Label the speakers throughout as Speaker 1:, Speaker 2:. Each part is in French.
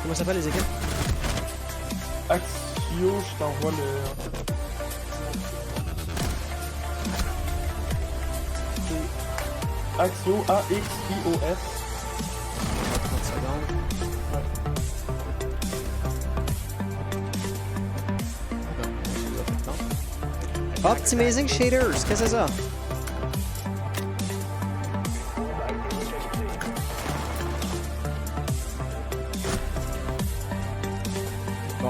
Speaker 1: Comment ça s'appelle les équipes?
Speaker 2: Axio, je t'envoie le... C'est Axio, A-X-I-O-S.
Speaker 1: 30 secondes. Optimizing shaders, qu'est-ce que c'est ça? Bon,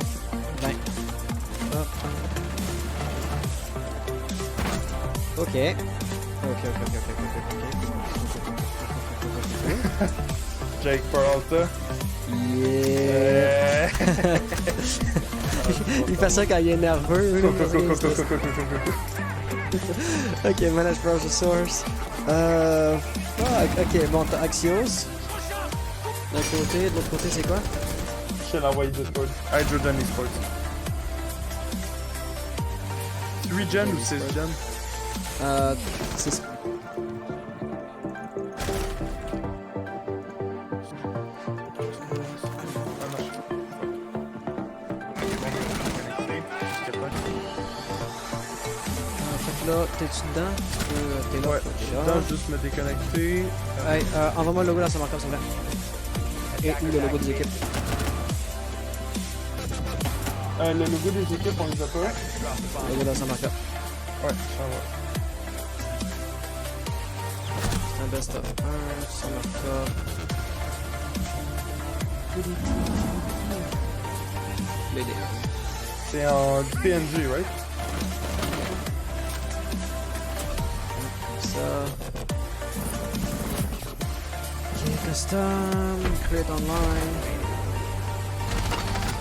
Speaker 1: 20. Hop. Ok.
Speaker 2: Jake Peralta.
Speaker 1: Yeah! Il fait ça quand il est nerveux. Ok, manage browser source. Ok, bon, t'as Axios. D'un côté, de l'autre côté, c'est quoi?
Speaker 2: Je t'ai envoyé Discord. Hydrogen Esports. 3 gen ou 6 gen?
Speaker 1: C'est... Là, t'es-tu dedans? T'es là?
Speaker 2: Ouais, je suis dedans, juste me déconnecter.
Speaker 1: Hey, envoie-moi le logo dans son marqueur, s'il vous plaît. Et ou le logo des équipes.
Speaker 2: Le logo des équipes, on les a pas.
Speaker 1: Le logo dans son marqueur.
Speaker 2: Ouais, ça va.
Speaker 1: C'est un best of 1, son marqueur. BD.
Speaker 2: C'est en PNG, right?
Speaker 1: Ok, custom, create online,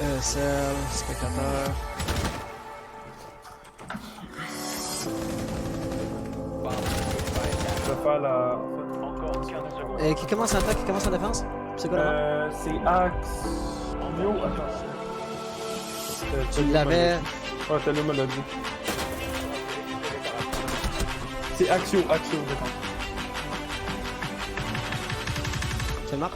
Speaker 1: ESL, spectateur.
Speaker 2: Je vais faire la...
Speaker 1: Et qui commence en attaque, qui commence en défense? C'est quoi là?
Speaker 2: C'est Axio... Attends.
Speaker 1: Tu l'avais...
Speaker 2: Ouais, Tello me l'a dit. C'est Axio, d'accord.
Speaker 1: Tu le marques?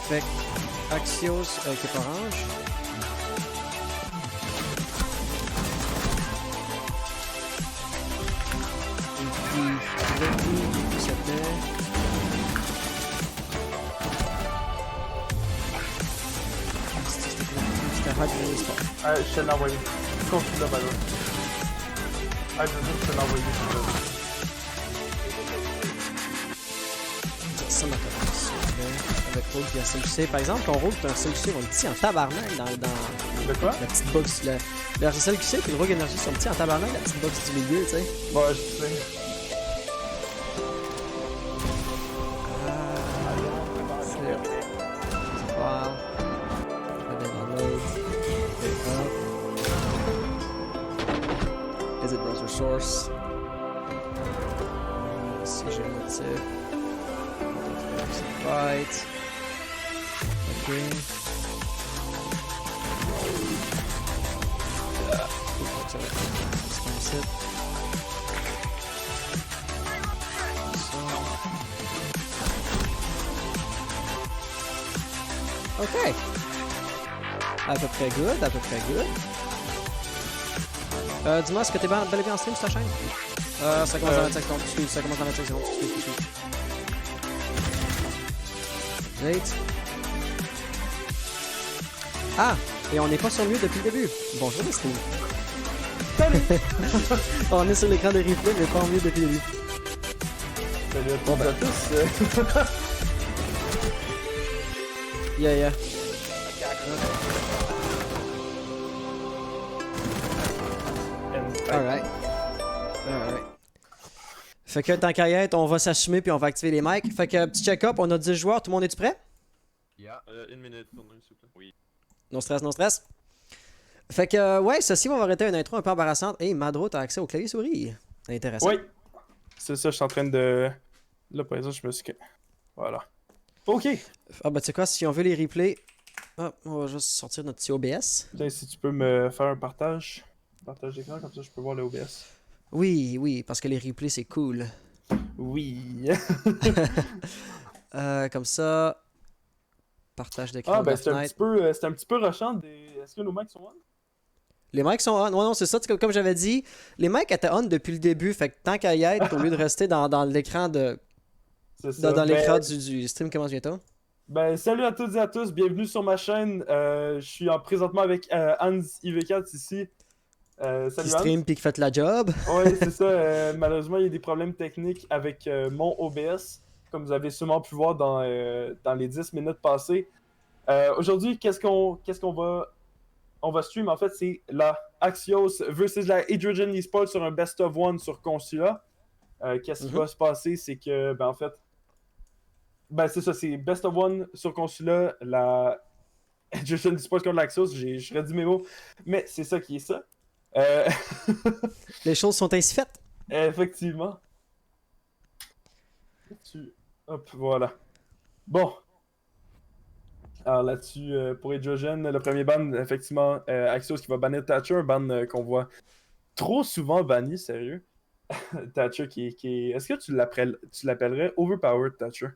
Speaker 1: Fait que Axios, équipe orange. Et puis, Freddy, c'était... C'était Hydrogen Esports.
Speaker 2: Je te l'ai envoyé. Continue là-bas. Je te l'ai envoyé.
Speaker 1: Ça m'intéresse. Avec Rogue et SLC. Par exemple, ton Rogue, t'as un SLC, on est petit en tabarnak dans
Speaker 2: De quoi?
Speaker 1: la petite box. Le SLC et le Rogue Energy sont petits en tabarnak, la petite box du milieu, tu sais.
Speaker 2: Ouais, je sais.
Speaker 1: C'est fort. Je vais download. Is it browser source? Si j'ai le motif. Right. Ok. Ça va être ici. Ok. À peu près good, à peu près good. Dis-moi, est-ce que t'es bel et bien en stream sur ta chaîne? Ça commence dans 25 secondes. Excuse, ça commence dans 25 secondes. Excuse. Update. Ah! Et on n'est pas sur mute depuis le début. Bonjour les streams.
Speaker 2: Salut!
Speaker 1: On est sur l'écran de replay, mais pas en mute depuis le début.
Speaker 2: Salut à tous à tous.
Speaker 1: Yeah. Alright. Fait que tant qu'à y être, on va s'assumer puis on va activer les mics. Fait que petit check-up, on a 10 joueurs, tout le monde est-tu prêt?
Speaker 3: Yeah. Une minute, tournez s'il vous plaît. Oui.
Speaker 1: Non stress. Fait que ouais, ceci va arrêter une intro un peu embarrassante. Hey, Madro, t'as accès au clavier souris. Intéressant.
Speaker 2: Oui. C'est ça, je suis en train de... Là, par exemple, je me suis... Voilà. Ok.
Speaker 1: Ah bah tu sais quoi, si on veut les replays, on va juste sortir notre petit OBS.
Speaker 2: Putain, si tu peux me faire un partage d'écran, comme ça je peux voir le OBS.
Speaker 1: Oui, oui, parce que les replays, c'est cool.
Speaker 2: Oui.
Speaker 1: Comme ça, partage d'écran
Speaker 2: Ah,
Speaker 1: de la
Speaker 2: ben
Speaker 1: fenêtre.
Speaker 2: c'est un petit peu rushant. Est-ce que nos mics sont on?
Speaker 1: Les mics sont on. Non, non, c'est ça. Comme j'avais dit, les mics étaient on depuis le début. Fait que tant qu'à y être, au lieu de rester dans l'écran
Speaker 2: C'est ça.
Speaker 1: dans l'écran du stream commence bientôt.
Speaker 2: Salut à toutes et à tous, bienvenue sur ma chaîne. Je suis présentement avec Hans IV4 ici.
Speaker 1: Qui
Speaker 2: Salut Hans.
Speaker 1: stream puis qui fait la job.
Speaker 2: Ouais, c'est ça. Malheureusement, il y a des problèmes techniques avec mon OBS, comme vous avez sûrement pu voir dans les 10 minutes passées. Aujourd'hui, on va stream, en fait, c'est la Axios versus la Hydrogen Esports sur un best of one sur Consula. Qu'est-ce qui va se passer, c'est que, en fait, c'est ça, c'est best of one sur Consula, la Hydrogen Esports contre l'Axios, je redis mes mots, mais c'est ça qui est ça. Euh,
Speaker 1: Les choses sont ainsi faites.
Speaker 2: Effectivement. Hop, voilà. Bon. Alors là-dessus, pour Hydrogen, le premier ban, effectivement, Axios qui va bannir Thatcher, un ban qu'on voit trop souvent banni, sérieux. Thatcher qui est... Est-ce que tu l'appellerais overpowered Thatcher?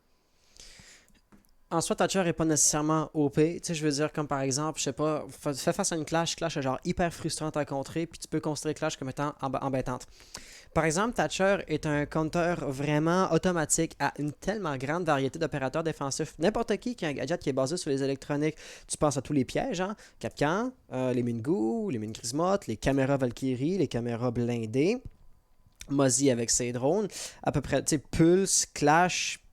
Speaker 1: En soi, Thatcher est pas nécessairement OP. Tu sais, je veux dire, comme par exemple, je sais pas, fais face à une Clash est genre hyper frustrante à contrer, puis tu peux considérer Clash comme étant embêtante. Par exemple, Thatcher est un counter vraiment automatique à une tellement grande variété d'opérateurs défensifs. N'importe qui a un gadget qui est basé sur les électroniques, tu penses à tous les pièges, hein? Capcan, les Mingu, les Min-Grismot, les caméras Valkyrie, les caméras blindées, Mozzie avec ses drones, à peu près, tu sais, Pulse, Clash,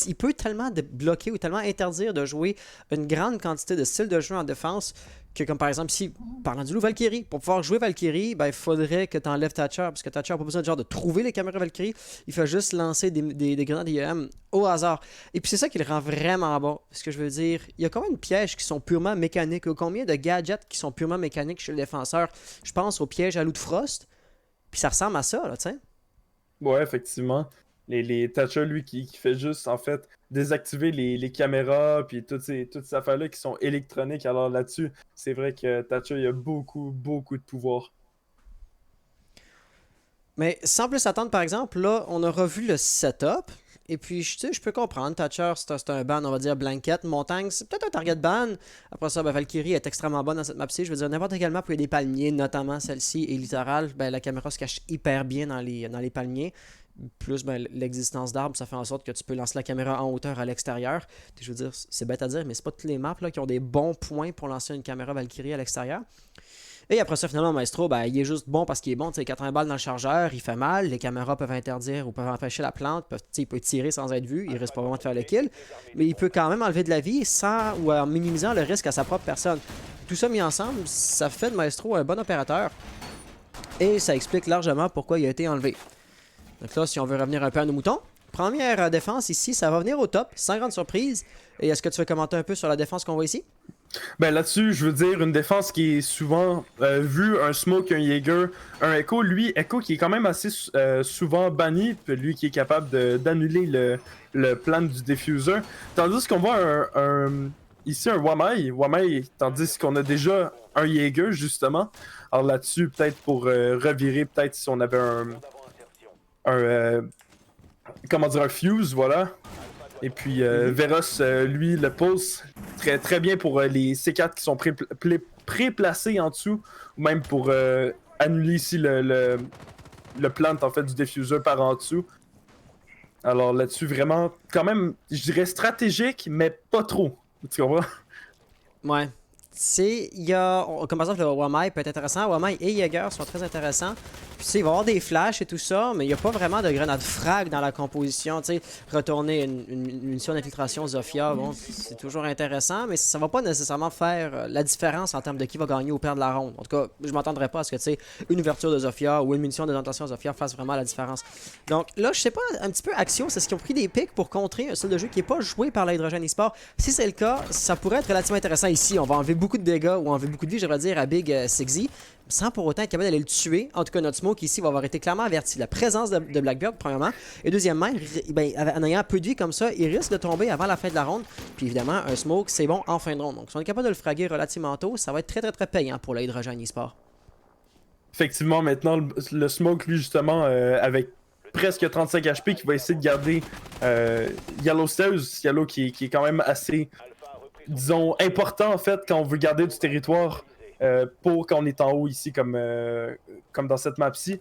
Speaker 1: il peut tellement bloquer ou tellement interdire de jouer une grande quantité de styles de jeu en défense que, comme par exemple, si, parlant du loup Valkyrie, pour pouvoir jouer Valkyrie, il faudrait que tu enlèves Thatcher, parce que Thatcher n'a pas besoin de trouver les caméras Valkyrie, il fait juste lancer des grenades IEM au hasard. Et puis c'est ça qui le rend vraiment bon. Ce que je veux dire, il y a combien de pièges qui sont purement mécaniques, ou combien de gadgets qui sont purement mécaniques chez le défenseur? Je pense au piège à loup de Frost, puis ça ressemble à ça, là, tu sais.
Speaker 2: Ouais, effectivement. Les Thatcher, lui, qui fait juste, en fait, désactiver les caméras, puis toutes ces affaires-là qui sont électroniques. Alors là-dessus, c'est vrai que Thatcher, il a beaucoup, beaucoup de pouvoir.
Speaker 1: Mais sans plus attendre, par exemple, là, on a revu le setup. Et puis, tu sais, je peux comprendre. Thatcher, c'est un ban, on va dire, blanket. Montagne, c'est peut-être un target ban. Après ça, Valkyrie est extrêmement bonne dans cette map-ci. Je veux dire, n'importe quelle map où il y a des palmiers, notamment celle-ci, et littoral, la caméra se cache hyper bien dans les palmiers. Plus l'existence d'arbres, ça fait en sorte que tu peux lancer la caméra en hauteur à l'extérieur. Je veux dire, c'est bête à dire, mais c'est pas toutes les maps là, qui ont des bons points pour lancer une caméra Valkyrie à l'extérieur. Et après ça, finalement, Maestro, il est juste bon parce qu'il est bon. 80 balles dans le chargeur, il fait mal. Les caméras peuvent interdire ou peuvent empêcher la plante. Il peut tirer sans être vu. Il risque pas vraiment de faire le kill. Mais il peut quand même enlever de la vie ou en minimisant le risque à sa propre personne. Tout ça mis ensemble, ça fait de Maestro un bon opérateur. Et ça explique largement pourquoi il a été enlevé. Donc là, si on veut revenir un peu à nos moutons, première défense ici, ça va venir au top, sans grande surprise. Et est-ce que tu veux commenter un peu sur la défense qu'on voit ici?
Speaker 2: Là-dessus, je veux dire, une défense qui est souvent vue, un Smoke, un Jaeger, un Echo. Lui, Echo qui est quand même assez souvent banni, puis lui qui est capable d'annuler le plan du diffuser. Tandis qu'on voit ici un Wamai, tandis qu'on a déjà un Jaeger, justement. Alors là-dessus, peut-être pour revirer, peut-être si on avait un fuse, voilà. Et puis Veros, lui, le pulse très, très bien pour les C4 qui sont pré-placés en dessous, ou même pour annuler ici le plant en fait du diffuser par en dessous. Alors là-dessus, vraiment, quand même, je dirais stratégique, mais pas trop. Tu comprends?
Speaker 1: Ouais. Comme par exemple, le Wamai peut être intéressant. Wamai et Jaeger sont très intéressants. Puis, il va y avoir des flashs et tout ça, mais il n'y a pas vraiment de grenade frag dans la composition. T'sais, retourner une munition d'infiltration Zofia, bon, c'est toujours intéressant, mais ça va pas nécessairement faire la différence en termes de qui va gagner ou perdre la ronde. En tout cas, je m'entendrai pas à ce que une ouverture de Zofia ou une munition d'orientation Zofia fasse vraiment la différence. Donc là, je sais pas, un petit peu Axios, c'est ce qu'ils ont pris des pics pour contrer un style de jeu qui n'est pas joué par l'Hydrogen eSport. Si c'est le cas, ça pourrait être relativement intéressant ici. On va enlever beaucoup de dégâts ou enlever beaucoup de vie, j'aimerais dire, à Big Sixy, sans pour autant être capable d'aller le tuer. En tout cas, notre Smoke ici va avoir été clairement averti. La présence de Blackbeard, premièrement. Et deuxièmement, en ayant peu de vie comme ça, il risque de tomber avant la fin de la ronde. Puis évidemment, un Smoke, c'est bon en fin de ronde. Donc si on est capable de le fraguer relativement tôt, ça va être très très très payant pour l'Hydrogen eSport.
Speaker 2: Effectivement, maintenant, le Smoke, lui, justement, avec presque 35 HP, qui va essayer de garder Yellow Stairs. Yellow qui est quand même assez, disons, important, en fait, quand on veut garder du territoire pour quand on est en haut ici, comme dans cette map-ci.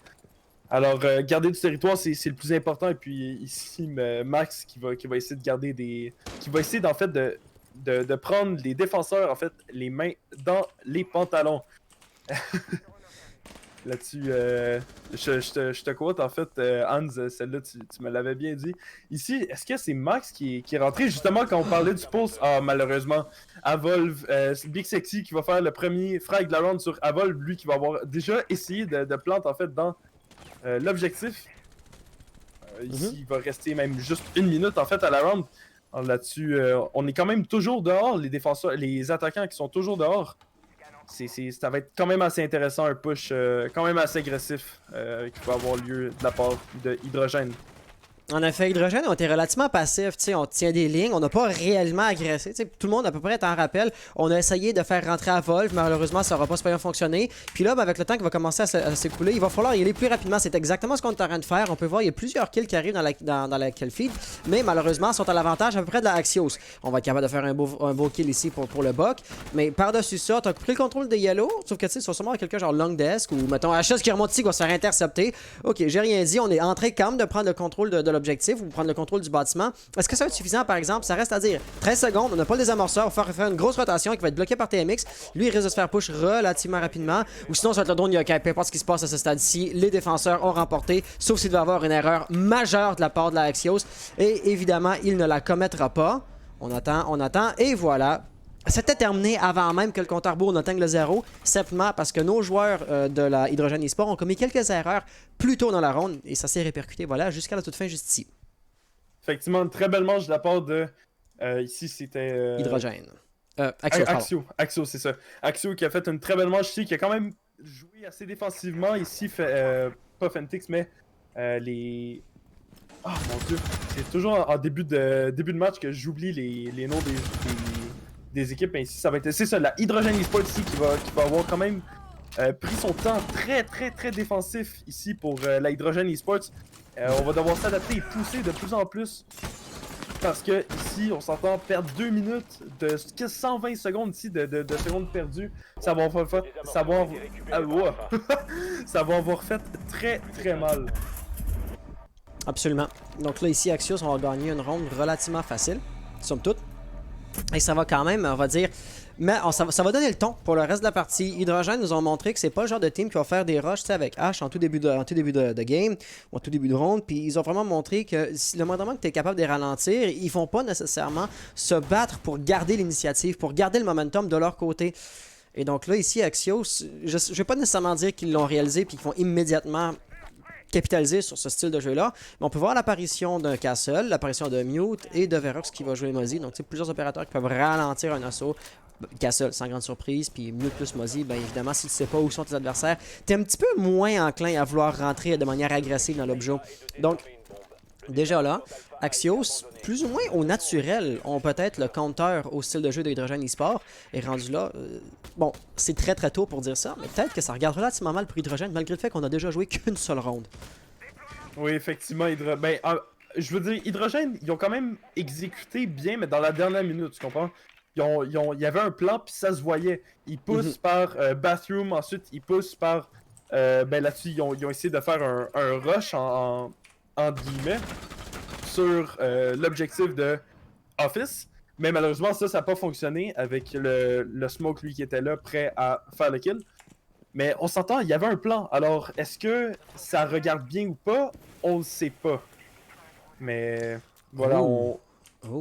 Speaker 2: Alors, garder du territoire, c'est le plus important. Et puis, ici, Max qui va essayer de garder des... Qui va essayer, en fait, de prendre les défenseurs, en fait, les mains dans les pantalons. Là-dessus, je te quote, en fait, Hans, celle-là, tu me l'avais bien dit. Ici, est-ce que c'est Max qui est rentré, justement, quand on parlait du pulse? Ah, malheureusement, Avolve, Big Sexy qui va faire le premier frag de la round sur Avolve, lui qui va avoir déjà essayé de planter, en fait, dans l'objectif. Ici, il va rester même juste 1 minute, en fait, à la round. Alors, là-dessus, on est quand même toujours dehors, les défenseurs, les attaquants qui sont toujours dehors. Ça va être quand même assez intéressant, un push quand même assez agressif qui va avoir lieu de la part de Hydrogène.
Speaker 1: En effet, Hydrogène ont été relativement passifs, on tient des lignes, on n'a pas réellement agressé. Tout le monde à peu près t'en rappelle. On a essayé de faire rentrer à Volve, malheureusement ça n'aura pas super bien fonctionné. Puis là, avec le temps qui va commencer à s'écouler, il va falloir y aller plus rapidement. C'est exactement ce qu'on est en train de faire. On peut voir, il y a plusieurs kills qui arrivent dans la kill feed, mais malheureusement, ils sont à l'avantage à peu près de la Axios. On va être capable de faire un beau kill ici pour le Buck. Mais par-dessus ça, tu as pris le contrôle des Yellow, sauf que tu sais, c'est sûrement quelqu'un genre Long Desk ou mettons HS qui remonte ici, qui va se faire intercepter. Ok, j'ai rien dit, on est en train quand même de prendre le contrôle de l'objectif ou prendre le contrôle du bâtiment. Est-ce que ça va être suffisant, par exemple? Ça reste à dire 13 secondes, on n'a pas le désamorceur, on va faire une grosse rotation qui va être bloquée par TMX. Lui, il risque de se faire push relativement rapidement. Ou sinon, ça va être le drone Yokai. Peu importe ce qui se passe à ce stade-ci, les défenseurs ont remporté, sauf s'il devait avoir une erreur majeure de la part de la Axios. Et évidemment, il ne la commettra pas. On attend, et voilà. C'était terminé avant même que le compteur Bourne atteigne le 0, simplement parce que nos joueurs de la Hydrogène eSport ont commis quelques erreurs plus tôt dans la ronde, et ça s'est répercuté, voilà, jusqu'à la toute fin, juste ici.
Speaker 2: Effectivement, une très belle manche de la part de... ici, c'était...
Speaker 1: Hydrogène. Axio,
Speaker 2: Axio, c'est ça. Axio qui a fait une très belle manche ici, qui a quand même joué assez défensivement. Ici, pas Fentix, mais les... Oh mon dieu, c'est toujours en début de match que j'oublie les noms des équipes. Mais ici, ça va être... C'est ça, la Hydrogène eSport ici qui va avoir quand même pris son temps très défensif ici pour la Hydrogène eSports. On va devoir s'adapter et pousser de plus en plus. Parce que ici, on s'entend perdre 2 minutes de 120 secondes ici de secondes perdues. Ça va avoir fait, ça va avoir fait très mal.
Speaker 1: Absolument. Donc là, ici, Axios, on va gagner une ronde relativement facile, somme toute. Et ça va quand même, on va dire... Mais ça va donner le ton pour le reste de la partie. Hydrogène nous ont montré que c'est pas le genre de team qui va faire des rushs avec H en tout début de game ou en tout début de ronde. Puis ils ont vraiment montré que le moindrement que tu es capable de les ralentir, ils vont pas nécessairement se battre pour garder l'initiative, pour garder le momentum de leur côté. Et donc là, ici, Axios, je vais pas nécessairement dire qu'ils l'ont réalisé puis qu'ils vont immédiatement capitaliser sur ce style de jeu-là. Mais on peut voir l'apparition d'un Castle, l'apparition de Mute et de Verox qui va jouer Mozzie. Donc, c'est plusieurs opérateurs qui peuvent ralentir un assaut. Castle, sans grande surprise, puis Mute plus Mozzie, bien évidemment, si tu sais pas où sont tes adversaires, tu es un petit peu moins enclin à vouloir rentrer de manière agressive dans l'objet. Donc, déjà là, Axios, plus ou moins au naturel, ont peut-être le counter au style de jeu de Hydrogène eSport. Et rendu là, bon, c'est très tôt pour dire ça, mais peut-être que ça regarde relativement mal pour Hydrogène, malgré le fait qu'on a déjà joué qu'une seule ronde.
Speaker 2: Oui, effectivement, je veux dire, Hydrogène, ils ont quand même exécuté bien, mais dans la dernière minute, tu comprends? Il y avait un plan, puis ça se voyait. Ils poussent par Bathroom, ensuite ils poussent par... là-dessus, ils ont essayé de faire un rush en guillemets sur l'objectif de Office. Mais malheureusement, ça n'a pas fonctionné avec le Smoke, lui, qui était là, prêt à faire le kill. Mais on s'entend, il y avait un plan. Alors, est-ce que ça regarde bien ou pas? On le sait pas. Mais voilà,
Speaker 1: Oh,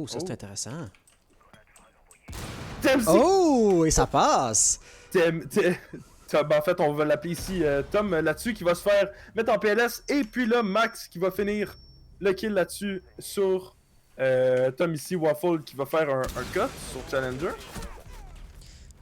Speaker 1: ça c'est intéressant. Oh, et ça passe!
Speaker 2: En fait, on va l'appeler ici Tom là-dessus qui va se faire mettre en PLS. Et puis là, Max qui va finir le kill là-dessus sur Tom ici, Waffle qui va faire un cut sur Challenger.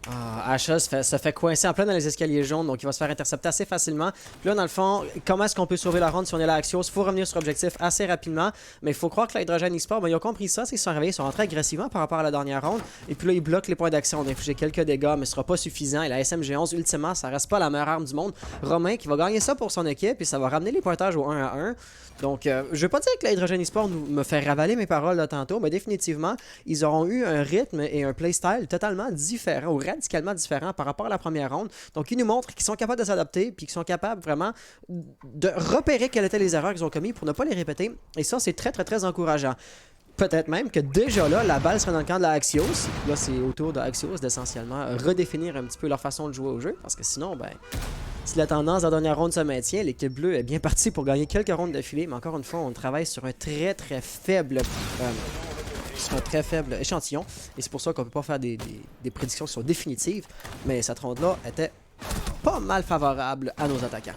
Speaker 1: Asha se fait coincer en plein dans les escaliers jaunes, donc il va se faire intercepter assez facilement. Puis là, dans le fond, comment est-ce qu'on peut sauver la ronde si on est là Axios? Il faut revenir sur l'objectif assez rapidement, mais il faut croire que l'Hydrogène eSport, ben, ils ont compris ça, c'est qu'ils sont réveillés, ils sont rentrés agressivement par rapport à la dernière ronde, et puis là, ils bloquent les points d'action. On a infligé quelques dégâts, mais ce sera pas suffisant, et la SMG11, ultimement, ça reste pas la meilleure arme du monde. Romain qui va gagner ça pour son équipe, et ça va ramener les pointages au 1 à 1. Donc, je vais pas dire que l'Hydrogène eSport me fait ravaler mes paroles là tantôt, mais définitivement, ils auront eu un rythme et un playstyle totalement différent, ou radicalement différent par rapport à la première ronde. Donc, ils nous montrent qu'ils sont capables de s'adapter, puis qu'ils sont capables vraiment de repérer quelles étaient les erreurs qu'ils ont commises pour ne pas les répéter. Et ça, c'est très, très, très encourageant. Peut-être même que déjà là, la balle sera dans le camp de la Axios. Là, c'est au tour de Axios d'essentiellement redéfinir un petit peu leur façon de jouer au jeu, parce que sinon, ben, si la tendance de la dernière ronde se maintient, l'équipe bleue est bien partie pour gagner quelques rondes d'affilée, mais encore une fois, on travaille sur un très faible échantillon, et c'est pour ça qu'on peut pas faire des prédictions qui sont définitives, mais cette ronde-là était pas mal favorable à nos attaquants.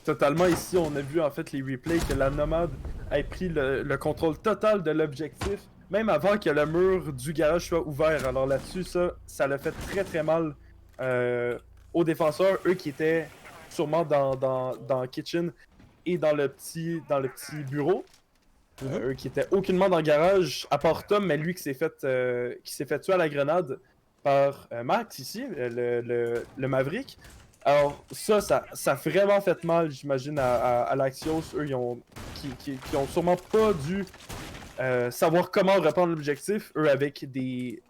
Speaker 2: Totalement, ici, on a vu en fait les replays que la Nomade ait pris le contrôle total de l'objectif, même avant que le mur du garage soit ouvert. Alors là-dessus, ça l'a fait très mal aux défenseurs, eux qui étaient sûrement dans Kitchen et dans le petit bureau. Eux qui étaient aucunement dans le garage, à part Tom, mais lui qui s'est fait tuer à la grenade par Max ici, le Maverick. Alors ça a vraiment fait mal, j'imagine, à l'Axios. Eux, qui ont sûrement pas dû savoir comment reprendre l'objectif. Eux, avec du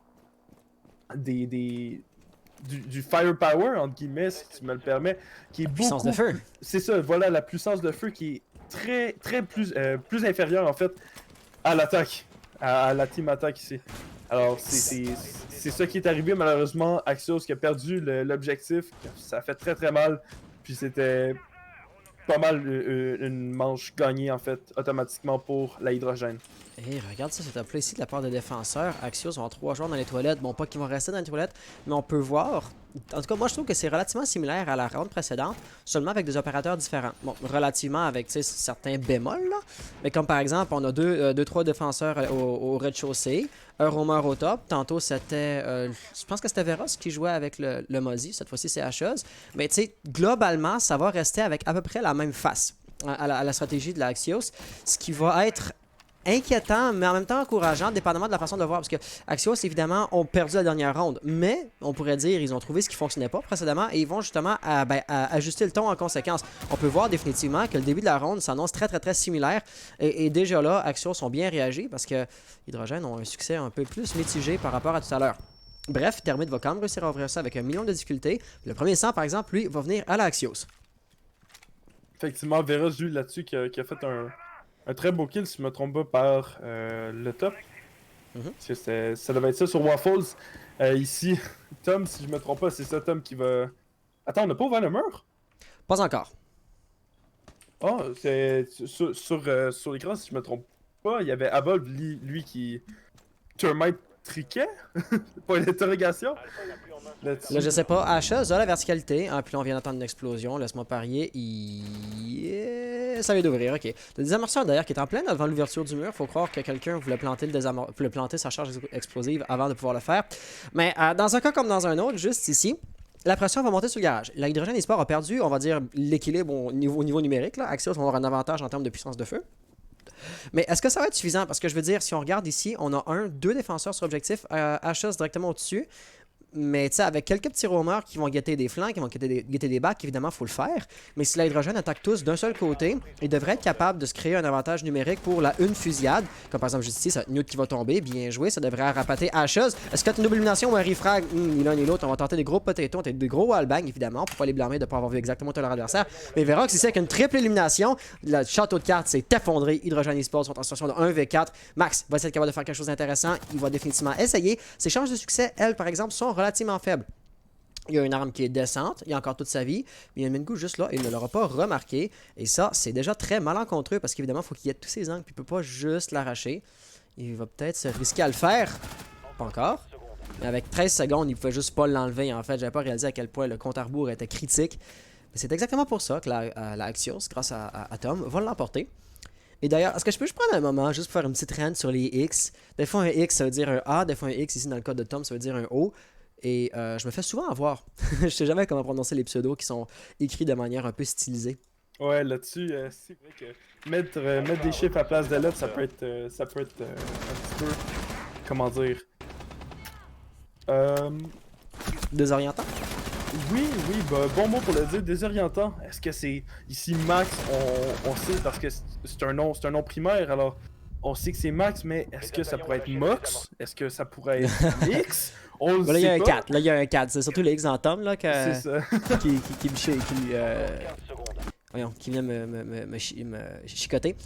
Speaker 2: firepower, entre guillemets, si tu me le permets, qui est beaucoup...
Speaker 1: Puissance de feu.
Speaker 2: C'est ça, voilà, la puissance de feu qui est très plus inférieure, en fait, à l'attaque, à la team attaque ici. Alors, c'est ça qui est arrivé, malheureusement. Axios qui a perdu l'objectif, ça a fait très mal, puis c'était pas mal une manche gagnée, en fait, automatiquement pour la Hydrogène.
Speaker 1: Et regarde ça, c'est un play ici de la part des défenseurs. Axios vont avoir 3 joueurs dans les toilettes. Bon, pas qu'ils vont rester dans les toilettes, mais on peut voir. En tout cas, moi je trouve que c'est relativement similaire à la ronde précédente, seulement avec des opérateurs différents. Bon, relativement avec certains bémols, là. Mais comme par exemple, on a 2-3 défenseurs au rez-de-chaussée, un roamer au top. Tantôt, c'était. Je pense que c'était Veros qui jouait avec le Mozi. Cette fois-ci, c'est Hacheuse. Mais tu sais, globalement, ça va rester avec à peu près la même face à la stratégie de la Axios. Ce qui va être inquiétant, mais en même temps encourageant, dépendamment de la façon de le voir. Parce que Axios, évidemment, ont perdu la dernière ronde. Mais, on pourrait dire, ils ont trouvé ce qui ne fonctionnait pas précédemment et ils vont justement à ajuster le ton en conséquence. On peut voir définitivement que le début de la ronde s'annonce très similaire. Et déjà là, Axios ont bien réagi parce que Hydrogène ont un succès un peu plus mitigé par rapport à tout à l'heure. Bref, Thermite va quand même réussir à ouvrir ça avec 1 million de difficultés. Le premier sang, par exemple, lui, va venir à la Axios.
Speaker 2: Effectivement, Veros, lui, là-dessus, qui a fait un très beau kill, si je me trompe pas, par le top. Parce que ça devait être ça sur Waffles. Ici, Tom, si je me trompe pas, c'est ça, Tom, qui va... Attends, on n'a pas ouvert le mur?
Speaker 1: Pas encore.
Speaker 2: Oh, c'est sur l'écran, si je me trompe pas, il y avait Abolv, lui qui... Termite triquet? Point d'interrogation?
Speaker 1: Là, je sais pas. Hacheuse a la verticalité. Puis là, on vient d'entendre une explosion. Laisse-moi parier. Ça vient d'ouvrir. Ok. Le désamorceur d'ailleurs qui est en plein devant l'ouverture du mur. Faut croire que quelqu'un voulait planter sa charge explosive avant de pouvoir le faire. Mais dans un cas comme dans un autre, juste ici, la pression va monter sur le garage. La Hydrogène eSport a perdu, on va dire, l'équilibre au niveau numérique. Là. Axios vont avoir un avantage en termes de puissance de feu. Mais est-ce que ça va être suffisant? Parce que je veux dire, si on regarde ici, on a 2 défenseurs sur objectif, HS directement au-dessus. Mais tu sais, avec quelques petits roamers qui vont guetter des flancs, qui vont guetter des bacs, évidemment, il faut le faire. Mais si l'Hydrogène attaque tous d'un seul côté, il devrait être capable de se créer un avantage numérique pour une fusillade. Comme par exemple, juste ici, ça Newt qui va tomber, bien joué, ça devrait rapater Ashes. Est-ce que tu as une double élimination ou un refrag? Ni l'un ni l'autre, on va tenter des gros potatoes, des gros wallbangs, évidemment, pour pas les blâmer de ne pas avoir vu exactement tout leur adversaire. Mais Verox, ici, avec une triple élimination, le château de cartes s'est effondré. Hydrogène eSports sont en situation de 1v4. Max va être capable de faire quelque chose d'intéressant. Il va définitivement essayer. Ses chances de succès, elles, par exemple, sont relativement faible. Il y a une arme qui est décente, il y a encore toute sa vie, mais il y a une Mingu juste là, et il ne l'aura pas remarqué. Et ça, c'est déjà très malencontreux parce qu'évidemment, il faut qu'il y ait tous ses angles, puis il ne peut pas juste l'arracher. Il va peut-être se risquer à le faire. Pas encore. Mais avec 13 secondes, il ne pouvait juste pas l'enlever. En fait, j'avais pas réalisé à quel point le compte à rebours était critique. Mais c'est exactement pour ça que la Axios, grâce à Tom, va l'emporter. Et d'ailleurs, est-ce que je peux juste prendre un moment juste pour faire une petite rente sur les X? Des fois, un X, ça veut dire un A. Des fois, un X, ici, dans le cas de Tom, ça veut dire un O. Et je me fais souvent avoir. Je sais jamais comment prononcer les pseudos qui sont écrits de manière un peu stylisée.
Speaker 2: Ouais, là-dessus, c'est vrai que mettre des chiffres à place de lettres, ça peut être un petit peu, comment dire, euh,
Speaker 1: Désorientant?
Speaker 2: oui, oui, bah, bon mot pour le dire, désorientant. Est-ce que c'est ici Max, on sait parce que c'est un nom primaire, alors on sait que c'est Max, mais est-ce que ça pourrait être Mox? Est-ce que ça pourrait être X? On le
Speaker 1: Là, il y a
Speaker 2: sait
Speaker 1: un
Speaker 2: pas.
Speaker 1: 4. Là, il y a un 4. C'est surtout les X en Tom là,
Speaker 2: C'est ça.
Speaker 1: qui vient me chicoter.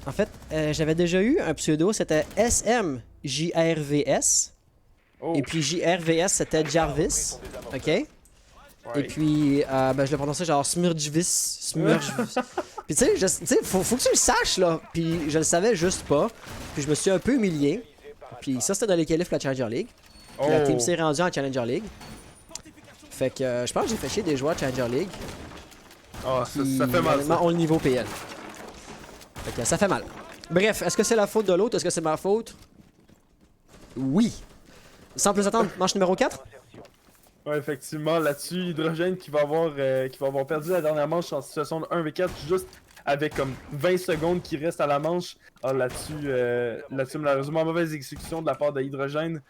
Speaker 1: En fait, j'avais déjà eu un pseudo, c'était SMJRVS.
Speaker 2: Oh,
Speaker 1: Et puis JRVS, c'était Jarvis. OK?
Speaker 2: ouais.
Speaker 1: Et puis, je le prononçais genre Smurjvis. Puis tu sais, faut que tu le saches, là. Puis je le savais juste pas. Puis je me suis un peu humilié. Puis ça, c'était dans les qualifs de la Challenger League. Puis la team s'est rendue en Challenger League. Fait que je pense que j'ai fait chier des joueurs de Challenger League.
Speaker 2: Ah,
Speaker 1: Qui,
Speaker 2: ça fait mal.
Speaker 1: honnêtement,
Speaker 2: Ça.
Speaker 1: ont le niveau PL. Fait que ça fait mal. Bref, est-ce que c'est la faute de l'autre? Est-ce que c'est ma faute? Oui. Sans plus attendre, manche numéro 4.
Speaker 2: Ouais, effectivement, là-dessus, Hydrogène qui va avoir perdu la dernière manche en situation de 1v4, juste avec comme 20 secondes qui restent à la manche. Alors là-dessus, malheureusement, mauvaise exécution de la part de Hydrogène.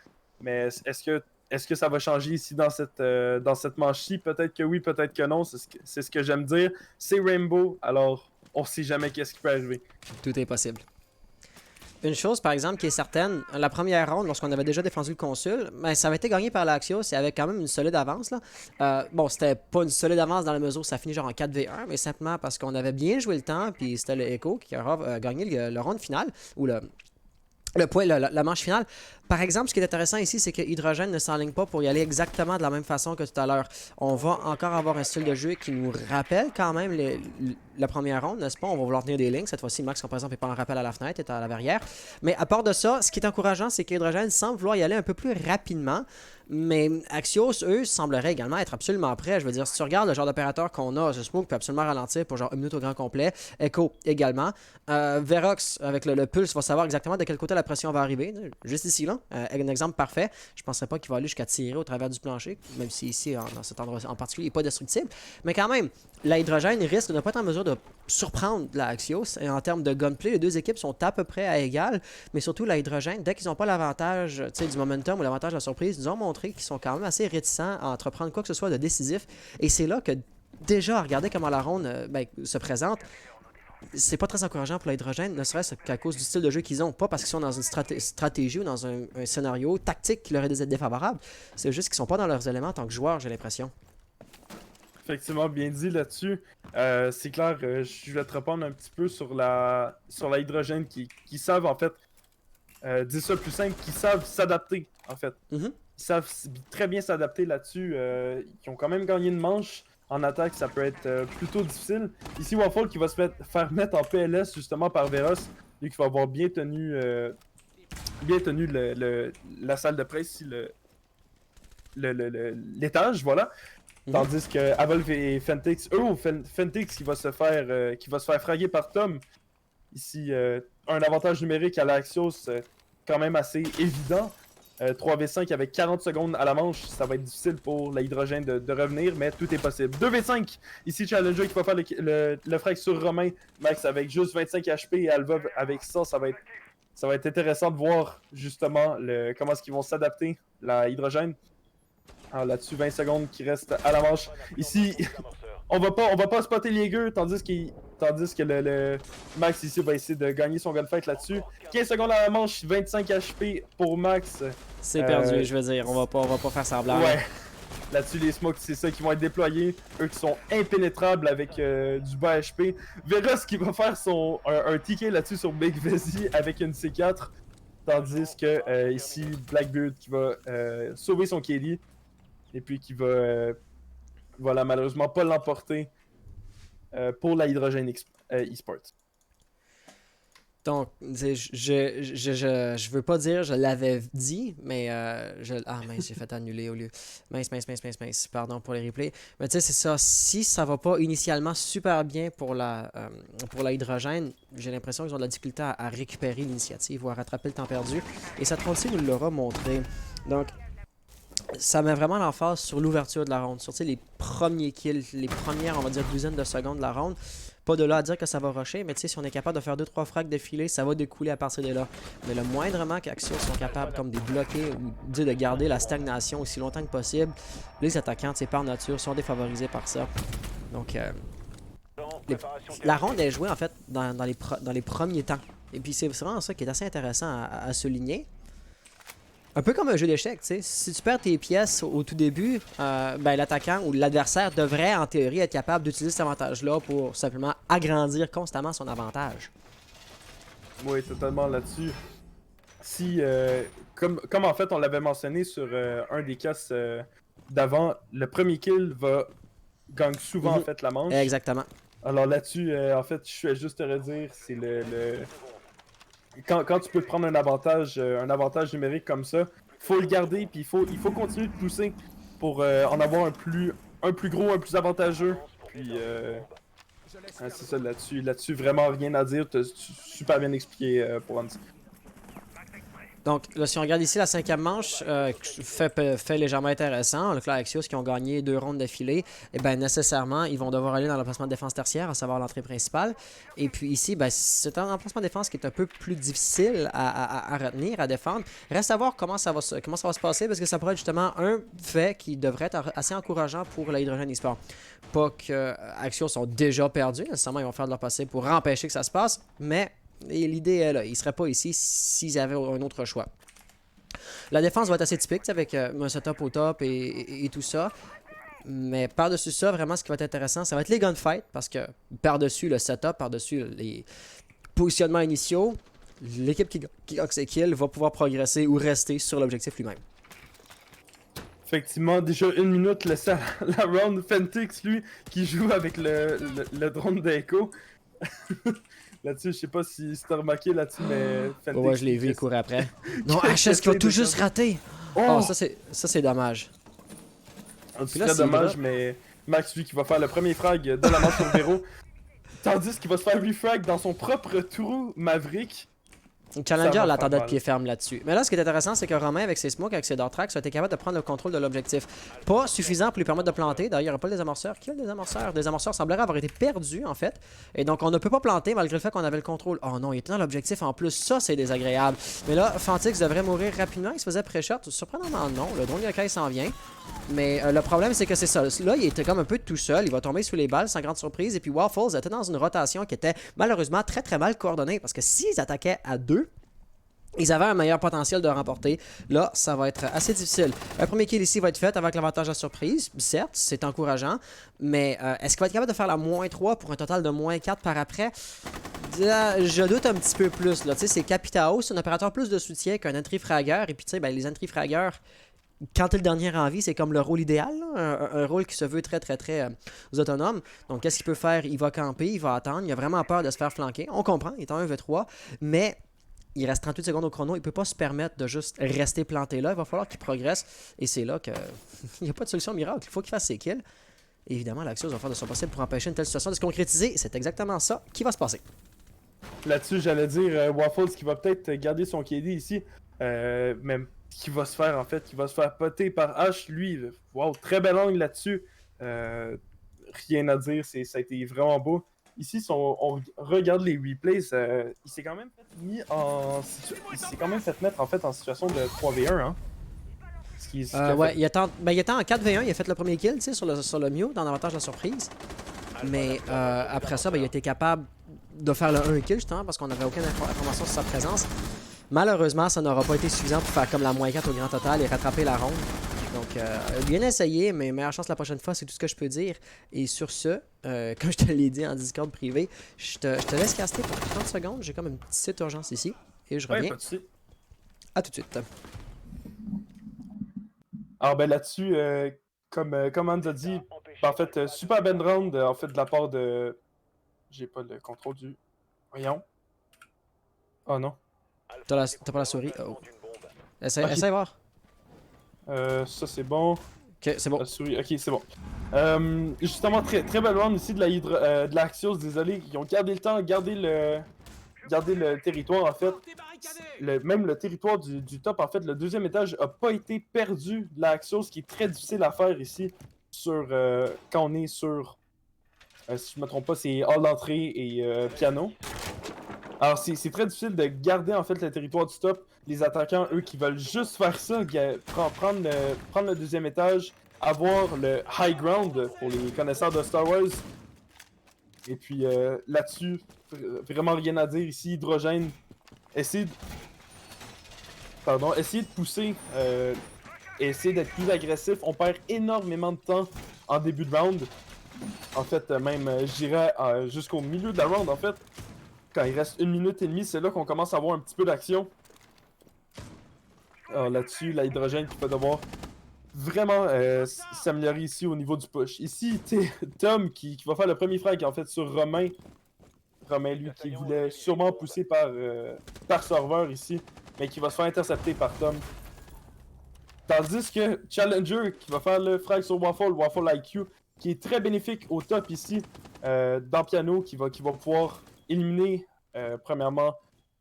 Speaker 2: Mais est-ce que ça va changer ici dans cette manche-ci? Peut-être que oui, peut-être que non. C'est ce que j'aime dire. C'est Rainbow, alors on sait jamais qu'est-ce qui peut arriver.
Speaker 1: Tout est possible. Une chose, par exemple, qui est certaine, la première ronde, lorsqu'on avait déjà défendu le consul, ben, ça avait été gagné par l'Axios et avec quand même une solide avance. Là. Bon, c'était pas une solide avance dans la mesure où ça finit genre en 4v1, mais simplement parce qu'on avait bien joué le temps, puis c'était le Echo qui a gagné le round final, ou la manche finale. Par exemple, ce qui est intéressant ici, c'est que Hydrogène ne s'enligne pas pour y aller exactement de la même façon que tout à l'heure. On va encore avoir un style de jeu qui nous rappelle quand même la première ronde, n'est-ce pas? On va vouloir tenir des lignes. Cette fois-ci, Max, par exemple, n'est pas en rappel à la fenêtre, est à la verrière. Mais à part de ça, ce qui est encourageant, c'est qu'Hydrogène semble vouloir y aller un peu plus rapidement. Mais Axios, eux, sembleraient également être absolument prêts. Je veux dire, si tu regardes le genre d'opérateur qu'on a, The Smoke peut absolument ralentir pour genre 1 minute au grand complet. Echo également. Verox, avec le pulse, va savoir exactement de quel côté la pression va arriver. Juste ici, là. Un exemple parfait. Je ne penserais pas qu'il va aller jusqu'à tirer au travers du plancher, même si ici, dans cet endroit en particulier, il n'est pas destructible. Mais quand même, l'hydrogène risque de ne pas être en mesure de surprendre la Axios. Et en termes de gunplay, les deux équipes sont à peu près à égal. Mais surtout, l'hydrogène, dès qu'ils n'ont pas l'avantage du momentum ou l'avantage de la surprise, ils ont montré qu'ils sont quand même assez réticents à entreprendre quoi que ce soit de décisif. Et c'est là que, déjà, regardez comment la ronde se présente. C'est pas très encourageant pour l'hydrogène, ne serait-ce qu'à cause du style de jeu qu'ils ont. Pas parce qu'ils sont dans une stratégie ou dans un scénario tactique qui leur est défavorable. C'est juste qu'ils sont pas dans leurs éléments en tant que joueurs, j'ai l'impression.
Speaker 2: Effectivement, bien dit là-dessus. C'est clair, je vais te répondre un petit peu sur la hydrogène qui savent en fait, dire ça plus simple, qui savent s'adapter en fait.
Speaker 1: Mm-hmm.
Speaker 2: Ils savent très bien s'adapter là-dessus. Ils ont quand même gagné une manche. En attaque, ça peut être plutôt difficile. Ici, Waffle qui va se faire mettre en PLS justement par Veros, lui qui va avoir bien tenu la salle de presse ici, l'étage, voilà. Tandis que Avolve et Fentix, Fentix qui va se faire fraguer par Tom. Ici, un avantage numérique à l'Axios quand même assez évident. 3v5 avec 40 secondes à la manche, ça va être difficile pour l'hydrogène de revenir, mais tout est possible. 2v5, ici Challenger qui va faire le frag sur Romain. Max avec juste 25 HP et Alva avec ça, ça va être intéressant de voir justement comment est-ce qu'ils vont s'adapter, la hydrogène. Alors là-dessus, 20 secondes qui restent à la manche. Ici, on va pas spotter les gueux, tandis que le Max ici va essayer de gagner son gunfight là-dessus. 15 secondes à la manche, 25 HP pour Max.
Speaker 1: C'est perdu, je veux dire. On va pas faire semblant.
Speaker 2: Ouais. Là-dessus, les smokes, c'est ça qui vont être déployés. Eux qui sont impénétrables avec du bas HP. Veros qui va faire un ticket là-dessus sur Big Vezi avec une C4. Tandis que ici, Blackbeard qui va sauver son Kelly. Et puis qui va voilà, malheureusement pas l'emporter pour la Hydrogène eSports.
Speaker 1: Donc, je veux pas dire je l'avais dit, mais ah mince, j'ai fait annuler au lieu. Mince, pardon pour les replays. Mais tu sais, c'est ça. Si ça va pas initialement super bien pour la hydrogène, j'ai l'impression qu'ils ont de la difficulté à récupérer l'initiative ou à rattraper le temps perdu. Et cette ronde-ci nous l'aura montré. Donc, ça met vraiment l'emphase sur l'ouverture de la ronde, sur tu sais, les premiers kills, les premières, on va dire, douzaine de secondes de la ronde. Pas de là à dire que ça va rusher, mais tu sais, si on est capable de faire 2-3 frags d'affilée, ça va découler à partir de là. Mais le moindrement qu'Axios sont capables comme de bloquer ou de garder la stagnation aussi longtemps que possible, les attaquants, tu sais, par nature, sont défavorisés par ça. Donc, la ronde est jouée en fait dans les premiers temps. Et puis c'est vraiment ça qui est assez intéressant à souligner. Un peu comme un jeu d'échecs, tu sais. Si tu perds tes pièces au tout début, ben, l'attaquant ou l'adversaire devrait en théorie être capable d'utiliser cet avantage-là pour simplement agrandir constamment son avantage.
Speaker 2: Oui, totalement là-dessus. Si, comme en fait on l'avait mentionné sur un des castes d'avant, le premier kill gagne souvent en fait la manche.
Speaker 1: Exactement.
Speaker 2: Alors là-dessus, en fait, je vais juste te redire, c'est quand tu peux te prendre un avantage numérique comme ça, faut le garder, puis il faut continuer de pousser pour en avoir un plus gros, un plus avantageux. Puis c'est ça là-dessus, vraiment rien à dire, t'as super bien expliqué pour Hans.
Speaker 1: Donc, là, si on regarde ici la cinquième manche, fait légèrement intéressant. Le Clair Axios qui ont gagné 2 rondes d'affilée, et bien nécessairement, ils vont devoir aller dans l'emplacement de défense tertiaire, à savoir l'entrée principale. Et puis ici, ben, c'est un emplacement de défense qui est un peu plus difficile à retenir, à défendre. Reste à voir comment ça va se passer, parce que ça pourrait être justement un fait qui devrait être assez encourageant pour la Hydrogène eSport. Pas que Axios sont déjà perdus, nécessairement, ils vont faire de leur possible pour empêcher que ça se passe, mais... Et l'idée est là, ils ne seraient pas ici s'ils avaient un autre choix. La défense va être assez typique avec un setup au top et tout ça. Mais par-dessus ça, vraiment, ce qui va être intéressant, ça va être les gunfights. Parce que par-dessus le setup, par-dessus les positionnements initiaux, l'équipe qui gagne ses kills va pouvoir progresser ou rester sur l'objectif lui-même.
Speaker 2: Effectivement, déjà 1 minute, laissé à la round. Fentix, lui, qui joue avec le drone d'Echo. Là-dessus, je sais pas si t'as remarqué là-dessus, mais... Fentix,
Speaker 1: ouais, je l'ai vu, il courait après. Non, HS qui va tout juste rater! Oh, ça c'est dommage.
Speaker 2: C'est très dommage, mais Max, lui, qui va faire le premier frag de la manche sur Véro. Tandis qu'il va se faire refrag dans son propre trou Maverick.
Speaker 1: Challenger l'attendait de pied ferme là-dessus. Mais là, ce qui est intéressant, c'est que Romain, avec ses smokes, avec ses dark tracks, a été capable de prendre le contrôle de l'objectif. Pas suffisant pour lui permettre de planter. D'ailleurs, il n'y aura pas le désamorceur. Qui a le désamorceur? Le désamorceur semblerait avoir été perdu, en fait. Et donc, on ne peut pas planter malgré le fait qu'on avait le contrôle. Oh non, il était dans l'objectif en plus. Ça, c'est désagréable. Mais là, Fantix devrait mourir rapidement. Il se faisait pré-shot. Surprenamment, non. Le drone Yokai s'en vient. Mais le problème, c'est que c'est ça. Là, il était comme un peu tout seul. Il va tomber sous les balles sans grande surprise. Et puis, Waffles était dans une rotation qui était malheureusement très très mal coordonnée. Parce que s'ils attaquaient à 2, ils avaient un meilleur potentiel de remporter. Là, ça va être assez difficile. Un premier kill ici va être fait avec l'avantage à surprise. Certes, c'est encourageant. Mais est-ce qu'il va être capable de faire la -3 pour un total de -4 par après? Je doute un petit peu plus. Tu sais, c'est Capitao, c'est un opérateur plus de soutien qu'un entry fragger. Et puis, tu sais, ben, les entry fraggers, quand t'es le dernier en vie, c'est comme le rôle idéal. Un rôle qui se veut très, très, très autonome. Donc, qu'est-ce qu'il peut faire? Il va camper, il va attendre. Il a vraiment peur de se faire flanquer. On comprend, il est en 1v3. Mais... il reste 38 secondes au chrono, il peut pas se permettre de juste rester planté là, il va falloir qu'il progresse, et c'est là qu'il n'y a pas de solution miracle, il faut qu'il fasse ses kills. Et évidemment, l'Axios va faire de son possible pour empêcher une telle situation de se concrétiser, et c'est exactement ça qui va se passer.
Speaker 2: Là-dessus, j'allais dire Waffles qui va peut-être garder son KD ici, même qui va se faire en fait, qui va se faire poter par H, lui, wow, très bel angle là-dessus, rien à dire, ça a été vraiment beau. Ici, si on regarde les replays, il s'est quand même fait mettre en fait en situation de 3v1, hein.
Speaker 1: Ouais, il était en 4v1, il a fait le premier kill, tu sais, sur le Mew, dans l'avantage de la surprise. Mais après ça, ben, il a été capable de faire le 1 kill, justement, parce qu'on n'avait aucune information sur sa présence. Malheureusement, ça n'aura pas été suffisant pour faire comme la -4 au grand total et rattraper la ronde. Donc, bien essayé, mais meilleure chance la prochaine fois, c'est tout ce que je peux dire. Et sur ce, comme je te l'ai dit en Discord privé, je te laisse caster pour 30 secondes. J'ai comme une petite urgence ici. Et je reviens.
Speaker 2: Ouais, pas de souci.
Speaker 1: À tout de suite.
Speaker 2: Alors, ben là-dessus, comme Hans a dit, en fait, super belle round, en fait, de la part de... J'ai pas le contrôle du... Voyons. Oh non.
Speaker 1: T'as pas la souris? Oh. Essaye de voir.
Speaker 2: Ça c'est bon.
Speaker 1: Ok, c'est bon.
Speaker 2: La souris, ok, c'est bon. Justement, très belle round ici de l'Axios, désolé. Ils ont gardé le temps, gardé le territoire en fait. même le territoire du top, en fait, le deuxième étage a pas été perdu de la Axios, ce qui est très difficile à faire ici sur quand on est sur, si je me trompe pas, c'est hall d'entrée et piano. Alors c'est très difficile de garder en fait le territoire du top. Les attaquants, eux, qui veulent juste faire ça, prendre le deuxième étage, avoir le high ground pour les connaisseurs de Star Wars. Et puis là-dessus, vraiment rien à dire ici. Hydrogène, essayer de pousser, essayer d'être plus agressif. On perd énormément de temps en début de round. En fait, même, je dirais jusqu'au milieu de la round, en fait. Quand il reste 1 minute et demie, c'est là qu'on commence à avoir un petit peu d'action. Alors là-dessus, la hydrogène qui va devoir vraiment s'améliorer ici au niveau du push. Ici, Tom qui va faire le premier frag en fait sur Romain. Romain, lui, qui voulait sûrement pousser par serveur ici, mais qui va se faire intercepter par Tom. Tandis que Challenger qui va faire le frag sur Waffle IQ, qui est très bénéfique au top ici, dans Piano, qui va pouvoir éliminer premièrement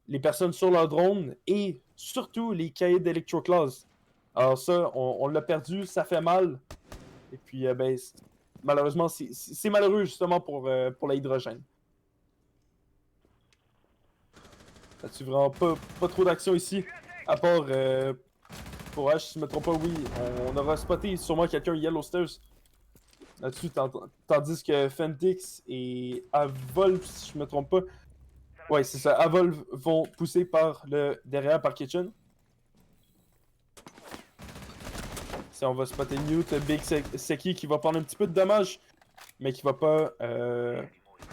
Speaker 2: les personnes sur leur drone et surtout les cahiers d'Electroclaws. Alors ça, on l'a perdu, ça fait mal. Et puis ben, malheureusement, c'est malheureux justement pour la hydrogène. Là-dessus, vraiment pas trop d'action ici, à part pour H, si je me trompe pas, oui, on aura spoté sûrement quelqu'un Yellow Stairs. Là-dessus, tandis que Fentix et Avolve, si je me trompe pas, ouais, c'est ça, Avolve vont pousser derrière par Kitchen. Si on va spotter Mute, Big Seki qui va prendre un petit peu de dommages, mais qui va pas.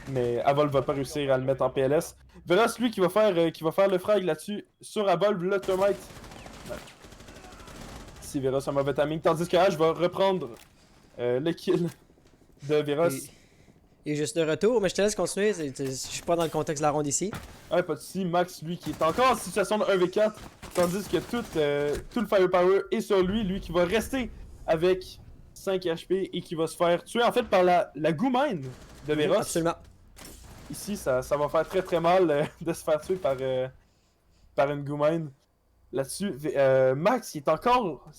Speaker 2: Mais Avolve va pas réussir à le mettre en PLS. Veras, lui, qui va faire le frag là-dessus sur Avolve, l'automate. Ouais. Si Veras a un mauvais timing, tandis que Ash va reprendre le kill de Veras.
Speaker 1: Il est juste de retour, mais je te laisse continuer. Je suis pas dans le contexte de la ronde ici.
Speaker 2: Ouais, pas de soucis. Max, lui, qui est encore en situation de 1v4, tandis que tout le firepower est sur lui. Lui qui va rester avec 5 HP et qui va se faire tuer en fait par la goo mine de Veras.
Speaker 1: Absolument.
Speaker 2: Ici, ça va faire très très mal de se faire tuer par une goo mine. Là-dessus, Max, il est encore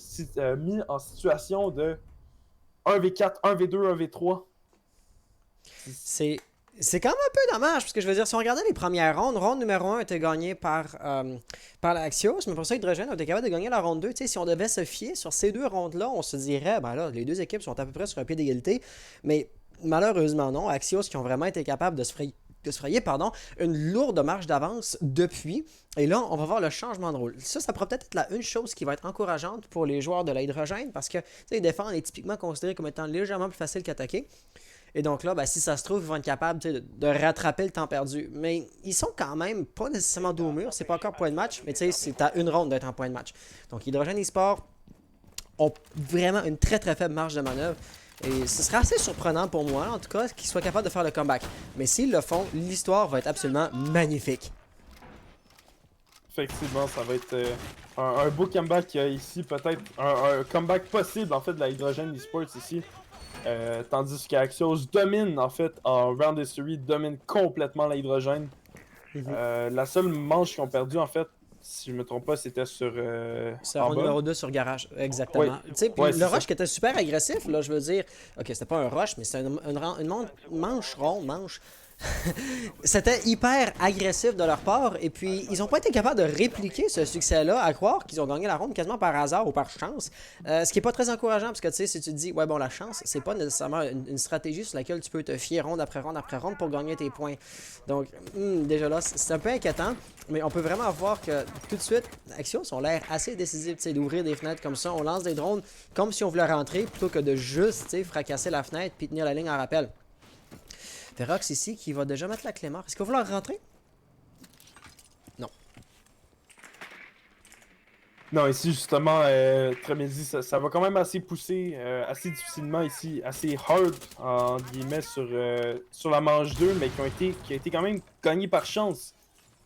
Speaker 2: mis en situation de 1v4, 1v2, 1v3.
Speaker 1: C'est quand même un peu dommage, parce que je veux dire, si on regardait les premières rondes, ronde numéro 1 était gagnée par l'Axios, mais pour ça, Hydrogène a été capable de gagner la ronde 2. Tu sais, si on devait se fier sur ces deux rondes-là, on se dirait, ben là, les deux équipes sont à peu près sur un pied d'égalité, mais malheureusement non. Axios qui ont vraiment été capables de se frayer une lourde marge d'avance depuis. Et là, on va voir le changement de rôle. Ça pourrait peut-être être une chose qui va être encourageante pour les joueurs de l'hydrogène, parce que défendre est typiquement considéré comme étant légèrement plus facile qu'attaquer. Et donc là, ben, si ça se trouve, ils vont être capables de rattraper le temps perdu. Mais ils sont quand même pas nécessairement dos au mur. C'est pas encore point de match, mais c'est à une ronde d'être en point de match. Donc Hydrogène eSport ont vraiment une très très faible marge de manœuvre. Et ce sera assez surprenant pour moi, en tout cas, qu'ils soient capables de faire le comeback. Mais s'ils le font, l'histoire va être absolument magnifique.
Speaker 2: Effectivement, ça va être un beau comeback ici, peut-être un comeback possible en fait de la Hydrogène eSports ici. Tandis qu'Axios domine en fait en Round History, domine complètement la hydrogène. La seule manche qu'ils ont perdu en fait, si je me trompe pas, c'était sur.
Speaker 1: C'est la ronde numéro 2 sur Garage, exactement. Ouais. Puis le rush qui était super agressif, là, je veux dire, ok, c'était pas un rush, mais c'était une manche ronde. C'était hyper agressif de leur part, et puis ils n'ont pas été capables de répliquer ce succès-là, à croire qu'ils ont gagné la ronde quasiment par hasard ou par chance. Ce qui est pas très encourageant, parce que tu sais, si tu te dis, ouais, bon, la chance, c'est pas nécessairement une stratégie sur laquelle tu peux te fier ronde après ronde après ronde pour gagner tes points. Donc, déjà là, c'est un peu inquiétant, mais on peut vraiment voir que tout de suite, Axios ont l'air assez décisifs, tu sais, d'ouvrir des fenêtres comme ça. On lance des drones comme si on voulait rentrer plutôt que de juste, tu sais, fracasser la fenêtre puis tenir la ligne en rappel. Ferox ici qui va déjà mettre la clé mort. Est-ce qu'il va vouloir rentrer? Non.
Speaker 2: Non, ici justement, très bien dit, ça va quand même assez pousser, assez difficilement ici, assez hard en guillemets sur la manche 2, mais qui a été quand même gagné par chance.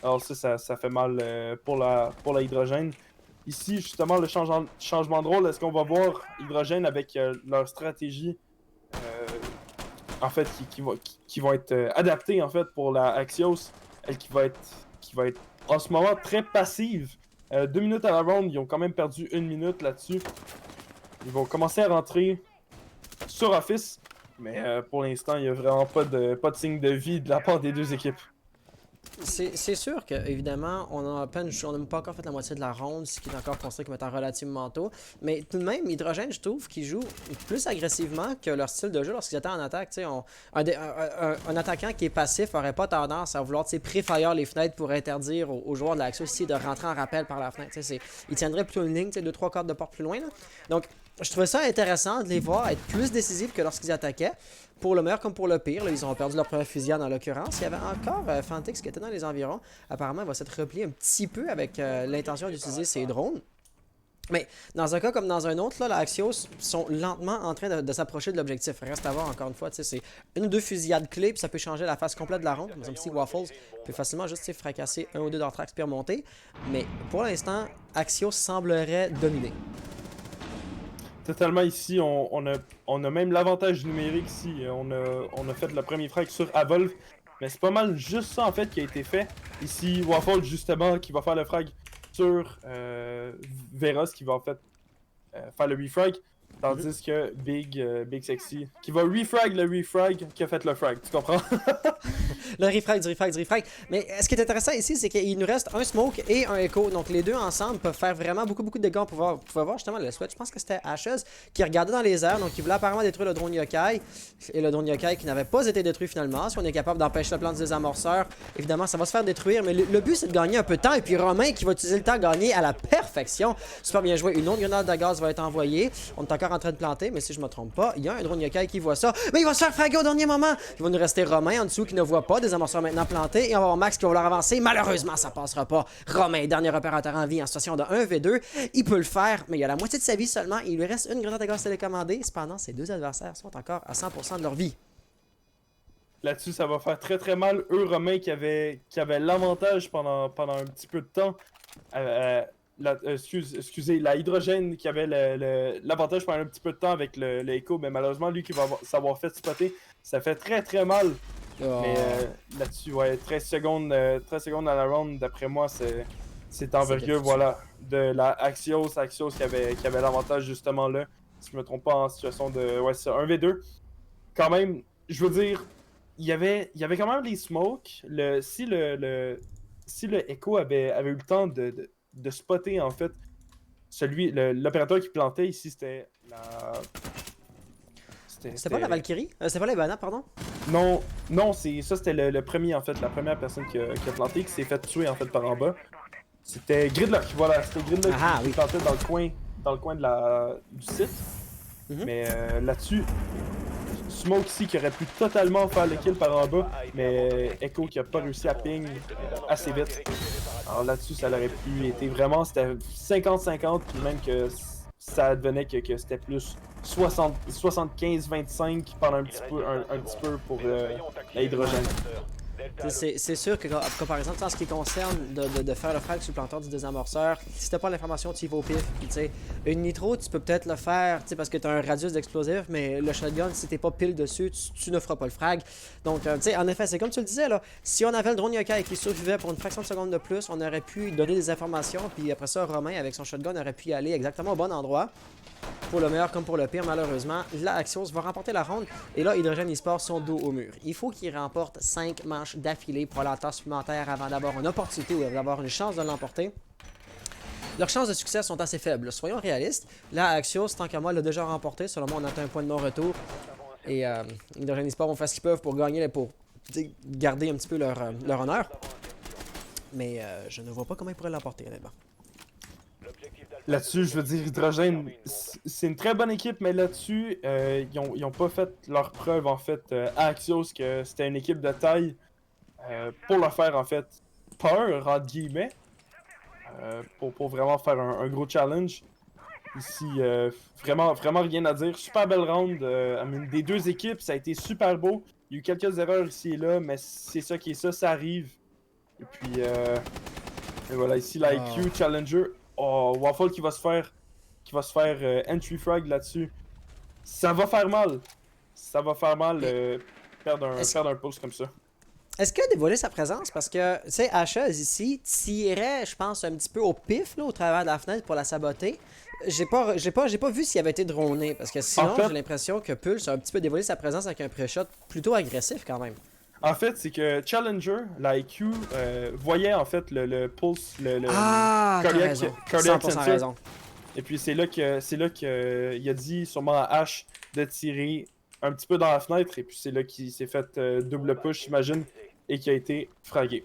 Speaker 2: Alors ça fait mal pour la hydrogène. Ici justement le changement de rôle, est-ce qu'on va voir hydrogène avec leur stratégie en fait qui vont être adaptés en fait pour la Axios, elle qui va être en ce moment très passive. 2 minutes à la round, ils ont quand même perdu 1 minute là-dessus. Ils vont commencer à rentrer sur Office, mais pour l'instant, il n'y a vraiment pas de signe de vie de la part des deux équipes.
Speaker 1: C'est sûr que, évidemment, on n'a même pas encore fait la moitié de la ronde, ce qui est encore considéré comme étant relativement tôt. Mais tout de même, Hydrogène, je trouve qu'ils jouent plus agressivement que leur style de jeu lorsqu'ils étaient en attaque. Un attaquant qui est passif n'aurait pas tendance à vouloir pré-fire les fenêtres pour interdire aux joueurs de l'Axios ici de rentrer en rappel par la fenêtre. Ils tiendraient plutôt une ligne, 2-3 quarts de porte plus loin. Là. Donc, je trouvais ça intéressant de les voir être plus décisifs que lorsqu'ils attaquaient. Pour le meilleur comme pour le pire, là, ils ont perdu leur première fusillade en l'occurrence. Il y avait encore Fantix qui était dans les environs. Apparemment, il va s'être replié un petit peu avec l'intention d'utiliser ses drones. Mais dans un cas comme dans un autre, là, la Axios sont lentement en train de s'approcher de l'objectif. Reste à voir encore une fois, c'est une ou deux fusillades clés, puis ça peut changer la face complète de la ronde. Par exemple, si Waffles peut facilement juste fracasser un ou deux d'Artrax puis remonter. Mais pour l'instant, Axios semblerait dominer.
Speaker 2: Totalement ici, on a même l'avantage numérique ici. On a fait le premier frag sur Avolve, mais c'est pas mal juste ça en fait qui a été fait. Ici, Waffle justement qui va faire le frag sur Veros qui va en fait faire le refrag, tandis que Big Sexy qui va refrag le refrag qui a fait le frag, tu comprends?
Speaker 1: Le refrag du refrag. Mais ce qui est intéressant ici, c'est qu'il nous reste un smoke et un echo. Donc les deux ensemble peuvent faire vraiment beaucoup de dégâts. Vous pouvez voir justement le sweat. Je pense que c'était Ashes qui regardait dans les airs. Donc il voulait apparemment détruire le drone yokai. Et le drone yokai qui n'avait pas été détruit finalement. Si on est capable d'empêcher le plan du désamorceur, évidemment ça va se faire détruire. Mais le but c'est de gagner un peu de temps. Et puis Romain qui va utiliser le temps gagné à la perfection. Super bien joué. Une autre grenade de gaz va être envoyée. On est encore en train de planter. Mais si je me trompe pas, il y a un drone yokai qui voit ça. Mais il va se faire fraguer au dernier moment. Il va nous rester Romain en dessous qui ne voit pas. Des amorceurs maintenant plantés. Et on va avoir Max qui va vouloir avancer. Malheureusement, ça passera pas. Romain, dernier opérateur en vie en situation de 1v2. Il peut le faire, mais il a la moitié de sa vie seulement. Il lui reste une grenade de gaz télécommandée. Cependant, ses deux adversaires sont encore à 100% de leur vie.
Speaker 2: Là-dessus, ça va faire très mal. Eux, Romain, qui avait l'avantage pendant un petit peu de temps. Excusez, la Hydrogène qui avait l'avantage pendant un petit peu de temps avec le Echo, mais malheureusement, lui qui va s'avoir fait spotter, ça fait très mal.
Speaker 1: Oh.
Speaker 2: Mais là-dessus, ouais, 13 secondes à la round, d'après moi, c'est envergure, voilà, de la Axios qui avait l'avantage justement là, si je me trompe pas, en situation de, ouais, c'est 1v2. Quand même, je veux dire, il y avait quand même les smokes, si le Echo avait eu le temps de spotter, en fait, l'opérateur qui plantait ici, c'était la...
Speaker 1: C'était pas la Valkyrie? C'était pas la Ivana, pardon?
Speaker 2: Non, c'était le premier en fait, la première personne qui a planté, qui s'est fait tuer en fait par en bas. C'était Gridlock, voilà, c'était Gridlock qui plantait dans le coin du site. Mais là-dessus, Smoke ici qui aurait pu totalement faire le kill par en bas, mais Echo qui a pas réussi à ping assez vite. Alors là-dessus, ça aurait pu être vraiment, c'était 50-50, puis même que ça devenait que c'était plus 75-25 pendant un petit peu pour la Hydrogène.
Speaker 1: C'est sûr que, par exemple, en ce qui concerne de faire le frag sur le planteur du désamorceur, si t'as pas l'information, tu y vas au pif. Puis, une nitro, tu peux peut-être le faire parce que t'as un radius d'explosif, mais le shotgun, si t'es pas pile dessus, tu ne feras pas le frag. Donc, en effet, c'est comme tu le disais, là, si on avait le drone yokai qui survivait pour une fraction de seconde de plus, on aurait pu donner des informations, puis après ça, Romain, avec son shotgun, aurait pu y aller exactement au bon endroit. Pour le meilleur comme pour le pire, malheureusement, la Axios va remporter la ronde. Et là, Hydrogène Esports sont dos au mur. Il faut qu'ils remportent 5 manches d'affilée pour la tasse supplémentaire avant d'avoir une opportunité ou d'avoir une chance de l'emporter. Leurs chances de succès sont assez faibles. Soyons réalistes. La Axios, tant qu'à moi, l'a déjà remporté. Selon moi, on atteint un point de non-retour. Et Hydrogène Esports vont faire ce qu'ils peuvent pour gagner, pour garder un petit peu leur honneur. Mais je ne vois pas comment ils pourraient l'emporter, honnêtement.
Speaker 2: Là-dessus, je veux dire, Hydrogène, c'est une très bonne équipe, mais là-dessus, ils ont pas fait leur preuve, en fait, à Axios, que c'était une équipe de taille pour leur faire, en fait, peur, entre guillemets, pour vraiment faire un gros challenge. Ici, vraiment rien à dire. Super belle round des deux équipes, ça a été super beau. Il y a eu quelques erreurs ici et là, mais c'est ça qui est ça arrive. Et puis, et voilà, ici, la IQ Challenger. Oh, Waffle qui va se faire entry frag là-dessus. Ça va faire mal. Ça va faire mal perdre un pulse comme ça.
Speaker 1: Est-ce qu'il a dévoilé sa présence? Parce que, tu sais, Ashes ici tirait, je pense, un petit peu au pif, là, au travers de la fenêtre pour la saboter. J'ai pas vu s'il avait été droné, parce que
Speaker 2: En
Speaker 1: sinon,
Speaker 2: fait,
Speaker 1: j'ai l'impression que Pulse a un petit peu dévoilé sa présence avec un pré-shot plutôt agressif quand même.
Speaker 2: en fait, c'est que Challenger, la IQ, voyait en fait le pulse, le
Speaker 1: Ah, t'as
Speaker 2: cardiac,
Speaker 1: raison.
Speaker 2: cardiac
Speaker 1: 100%
Speaker 2: sensor.
Speaker 1: raison.
Speaker 2: Et puis c'est là que il a dit sûrement à Ash de tirer un petit peu dans la fenêtre. Et puis c'est là qu'il s'est fait double push, j'imagine, et qui a été fragué.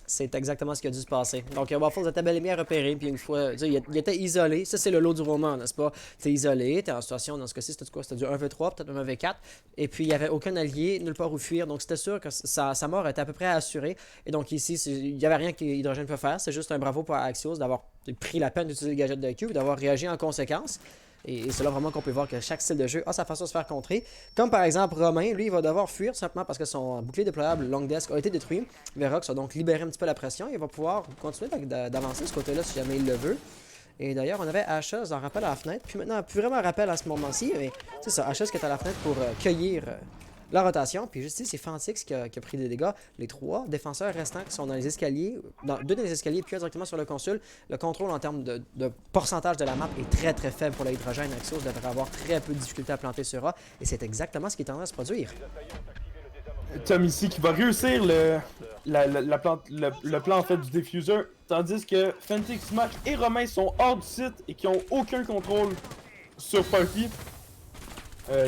Speaker 1: C'est exactement ce qui a dû se passer. Donc, Waffles était bel et bien repéré, puis une fois, tu sais, il était isolé. Ça, c'est le lot du roman, n'est-ce pas? T'es isolé, t'es en situation, dans ce cas-ci, c'était quoi? C'était du 1v3, peut-être un 1v4. Et puis, il n'y avait aucun allié, nulle part où fuir. Donc, c'était sûr que sa mort était à peu près assurée. Et donc, ici, il n'y avait rien qu'Hydrogène peut faire. C'est juste un bravo pour Axios d'avoir pris la peine d'utiliser le gadget de Q et d'avoir réagi en conséquence. Et c'est là vraiment qu'on peut voir que chaque style de jeu a sa façon de se faire contrer. Comme par exemple Romain, lui, il va devoir fuir simplement parce que son bouclier déployable Long Desk a été détruit. Verox a donc libéré un petit peu la pression. Il va pouvoir continuer d'avancer de ce côté-là si jamais il le veut. Et d'ailleurs, on avait Ashes en rappel à la fenêtre. Puis maintenant, plus vraiment rappel à ce moment-ci. Mais c'est ça, Ashes qui est à la fenêtre pour cueillir la rotation. Puis juste ici, c'est Fantix qui a pris des dégâts. Les 3 défenseurs restants qui sont dans les escaliers, deux dans les escaliers, puis directement sur le consul. Le contrôle en termes de pourcentage de la map est très très faible pour l'hydrogène. Axios devrait avoir très peu de difficulté à planter sur A. Et c'est exactement ce qui est en train de se produire.
Speaker 2: Tom ici qui va réussir le plan en fait du diffuser, tandis que Fentix, Mac et Romain sont hors du site et qui ont aucun contrôle sur Parky.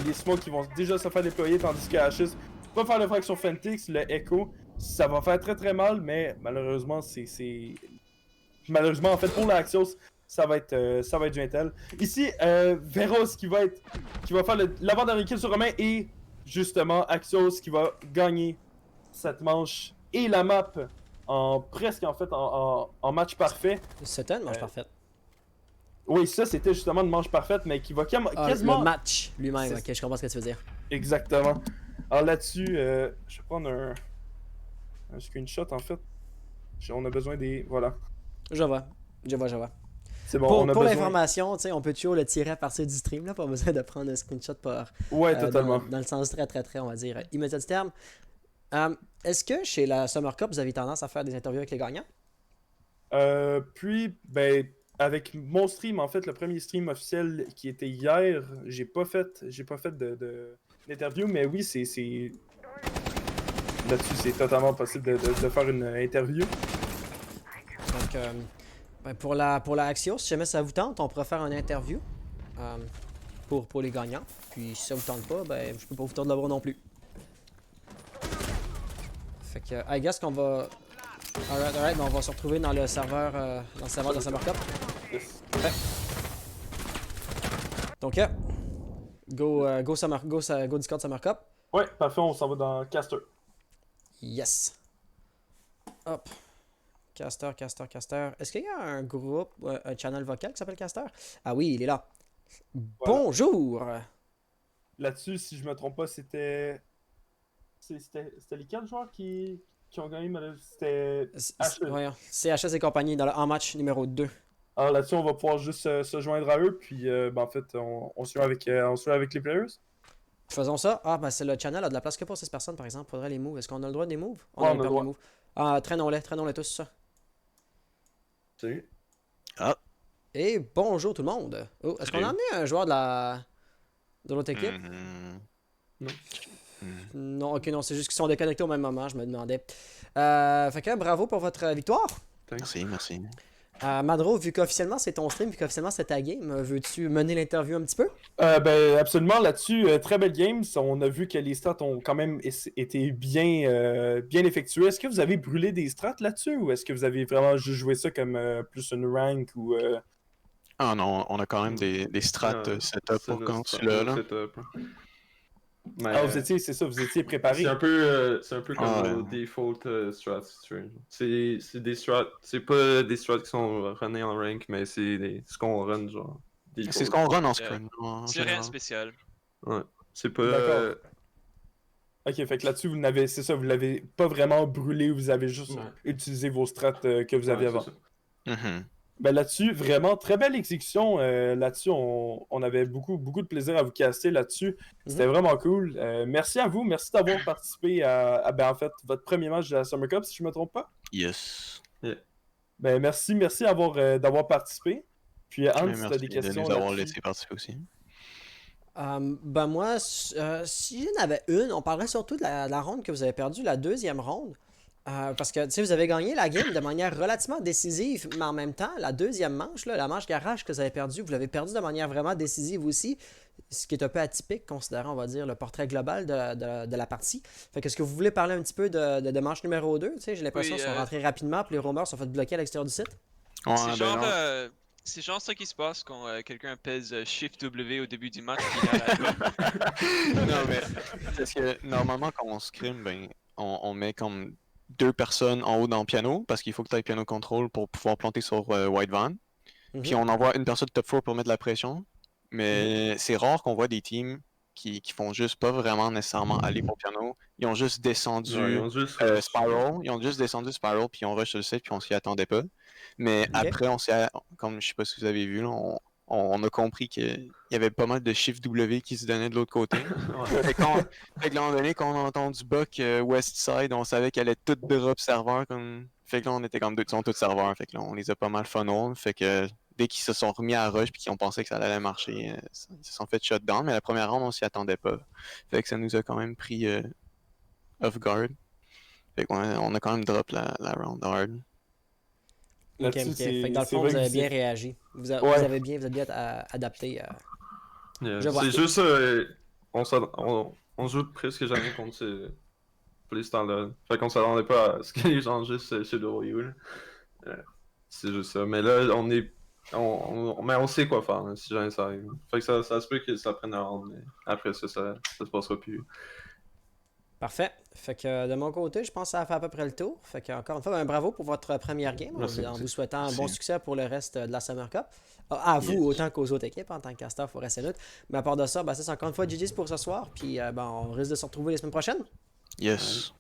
Speaker 2: Les smokes qui vont déjà se faire déployer, tandis que Ashes va faire le frag sur Fentix, le Echo. Ça va faire très très mal, mais malheureusement, malheureusement en fait pour l'Axios, ça va être du Intel. Ici, Veros qui va faire l'avant-dernier kill sur Romain et justement Axios qui va gagner cette manche et la map en presque en fait en match parfait.
Speaker 1: C'était une manche parfaite.
Speaker 2: Oui, ça c'était justement une manche parfaite, mais qui va quasiment.
Speaker 1: Le match lui-même, ok, je comprends ce que tu veux dire.
Speaker 2: Exactement. Alors là-dessus, je vais prendre un screenshot en fait. On a besoin des. Voilà.
Speaker 1: Je vois.
Speaker 2: C'est bon,
Speaker 1: Pour,
Speaker 2: on a
Speaker 1: pour
Speaker 2: besoin.
Speaker 1: l'information, on peut toujours le tirer à partir du stream, là, pas besoin de prendre un screenshot
Speaker 2: Ouais, totalement.
Speaker 1: dans le sens très, on va dire, immédiat du terme. Est-ce que chez la Summer Cup, vous avez tendance à faire des interviews avec les gagnants?
Speaker 2: Puis, ben, avec mon stream, en fait, le premier stream officiel qui était hier, j'ai pas fait d'interview, mais oui, là-dessus, c'est totalement possible de faire une interview.
Speaker 1: Donc, ben, pour la Axios, si jamais ça vous tente, on pourra faire une interview pour les gagnants. Puis si ça vous tente pas, ben je peux pas vous tendre là-bas non plus. Fait que, I guess qu'on va... Alright, ben on va se retrouver dans le serveur de Summer Cup.
Speaker 2: Yes.
Speaker 1: Ouais. Donc, go Discord Summer Cup.
Speaker 2: Ouais, parfait, on s'en va dans Caster.
Speaker 1: Yes. Hop. Caster. Est-ce qu'il y a un groupe, un channel vocal qui s'appelle Caster? Ah oui, il est là.
Speaker 2: Voilà.
Speaker 1: Bonjour!
Speaker 2: Là-dessus, si je me trompe pas, c'était les 4 joueurs qui ont gagné, mais c'était
Speaker 1: Voyons, CHS et compagnie dans le en match numéro 2.
Speaker 2: Alors là-dessus, on va pouvoir juste se joindre à eux, puis ben, en fait, on se joint avec les players.
Speaker 1: Faisons ça. Ah, ben c'est le channel a de la place que pour 6 personnes, par exemple. Faudrait les moves. Est-ce qu'on a le droit des moves?
Speaker 2: Ouais, on a le
Speaker 1: permis
Speaker 2: droit.
Speaker 1: de moves. Ah, traînons-les tous, ça.
Speaker 2: Salut.
Speaker 1: Et bonjour tout le monde. Oh, est-ce qu'on a amené un joueur de l'autre équipe?
Speaker 2: Non.
Speaker 1: Non, ok, non, c'est juste qu'ils sont déconnectés au même moment, je me demandais. Fait que bravo pour votre victoire.
Speaker 4: Merci.
Speaker 1: Madro, vu qu'officiellement c'est ton stream, vu qu'officiellement c'est ta game, veux-tu mener l'interview un petit peu?
Speaker 2: Ben, absolument, là-dessus, très belle game. On a vu que les strats ont quand même été bien effectués. Est-ce que vous avez brûlé des strats là-dessus, ou est-ce que vous avez vraiment juste joué ça comme plus une rank ou...
Speaker 4: Ah non, on a quand même des strats setup pour quand tu l'as là.
Speaker 3: Mais,
Speaker 2: Ah, vous étiez préparé.
Speaker 3: c'est un peu comme nos default strats. C'est des strats, c'est pas des strats qui sont runnés en rank, mais c'est ce qu'on run genre.
Speaker 4: C'est ce qu'on run en scrim.
Speaker 5: C'est rien de spécial.
Speaker 3: Ouais, c'est pas.
Speaker 2: D'accord. Ok, fait que là-dessus, vous l'avez pas vraiment brûlé, vous avez juste utilisé vos strats que vous aviez avant.
Speaker 3: c'est ça.
Speaker 2: Ben là-dessus, vraiment, très belle exécution. Là-dessus, on avait beaucoup de plaisir à vous caster là-dessus. C'était vraiment cool. Merci à vous. Merci d'avoir participé ben, en fait, votre premier match de la Summer Cup, si je me trompe pas.
Speaker 4: Yes.
Speaker 2: Ben, merci d'avoir participé. Puis, Anne, si tu as des
Speaker 4: Merci de
Speaker 2: questions
Speaker 4: nous avoir
Speaker 2: là-dessus.
Speaker 4: laissé participer aussi.
Speaker 1: Ben moi, si j'en avais une, on parlerait surtout de la ronde que vous avez perdue, la deuxième ronde. Parce que, tu sais, vous avez gagné la game de manière relativement décisive, mais en même temps, la deuxième manche, là, la manche garage que vous avez perdue, vous l'avez perdue de manière vraiment décisive aussi, ce qui est un peu atypique, considérant, on va dire, le portrait global de la partie. Fait que, est-ce que vous voulez parler un petit peu de manche numéro 2? Tu sais, j'ai l'impression qu'ils sont rentrés rapidement, puis les rumeurs sont fait bloquer à l'extérieur du site.
Speaker 4: Ouais,
Speaker 5: C'est
Speaker 4: ben
Speaker 5: genre,
Speaker 4: non.
Speaker 5: c'est genre ça qui se passe quand quelqu'un pèse Shift W au début du match. Puis il a la-
Speaker 4: Non, mais parce que normalement, quand on scrim, ben, on met comme 2 personnes en haut dans le piano, parce qu'il faut que tu aies piano control pour pouvoir planter sur White Van. Puis on envoie une personne top 4 pour mettre la pression. Mais c'est rare qu'on voit des teams qui font juste pas vraiment nécessairement aller pour piano. Ils ont juste descendu
Speaker 3: Ouais, ils ont juste
Speaker 4: Spiral. Ils ont juste descendu Spiral, puis on rush sur le set, puis on s'y attendait pas. Mais après, comme je sais pas si vous avez vu, là, on a compris qu'il y avait pas mal de Shift W qui se donnaient de l'autre côté. Fait que à un moment donné, quand on a entendu Buck West Side, on savait qu'elle allait tout drop serveur. Fait que là, on était comme ils sont tous serveurs. Fait que là, on les a pas mal funnel. Fait que dès qu'ils se sont remis à rush puis qu'ils ont pensé que ça allait marcher, ils se sont fait shutdown. Mais la première round, on s'y attendait pas. Fait que ça nous a quand même pris off guard. Fait qu'on a quand même drop la round hard.
Speaker 1: Ok. Fait que dans le fond, vous avez bien réagi. Vous êtes bien adapté.
Speaker 3: C'est juste, on joue presque jamais contre ces standards. Fait qu'on s'attendait pas à ce que les gens juste chez le Royal. C'est juste ça. Mais là, mais on sait quoi faire, là, si jamais ça arrive. Fait que ça se peut que ça prenne un round, mais après ça se passera plus.
Speaker 1: Parfait. Fait que de mon côté, je pense que ça a fait à peu près le tour. Fait que encore une fois, ben, bravo pour votre première game. En vous souhaitant un bon succès pour le reste de la Summer Cup. À vous autant qu'aux autres équipes en tant que caster, il faut rester neutre. Mais à part de ça, ben, c'est encore une fois GG's pour ce soir. Puis ben, on risque de se retrouver les semaines prochaines.
Speaker 4: Yes.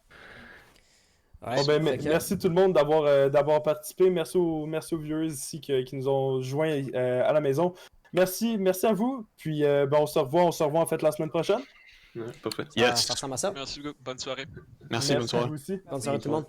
Speaker 1: Ouais,
Speaker 2: merci tout le monde d'avoir participé. Merci aux viewers ici qui nous ont joints à la maison. Merci à vous. Puis ben, on se revoit en fait la semaine prochaine.
Speaker 3: Ouais, parfait.
Speaker 4: Yes.
Speaker 1: Ça ressemble à ça.
Speaker 5: Merci beaucoup. Bonne soirée.
Speaker 4: Merci, bonne soirée.
Speaker 2: À vous aussi.
Speaker 1: Bonne soirée tout le monde.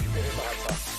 Speaker 6: récupéré par Alpha.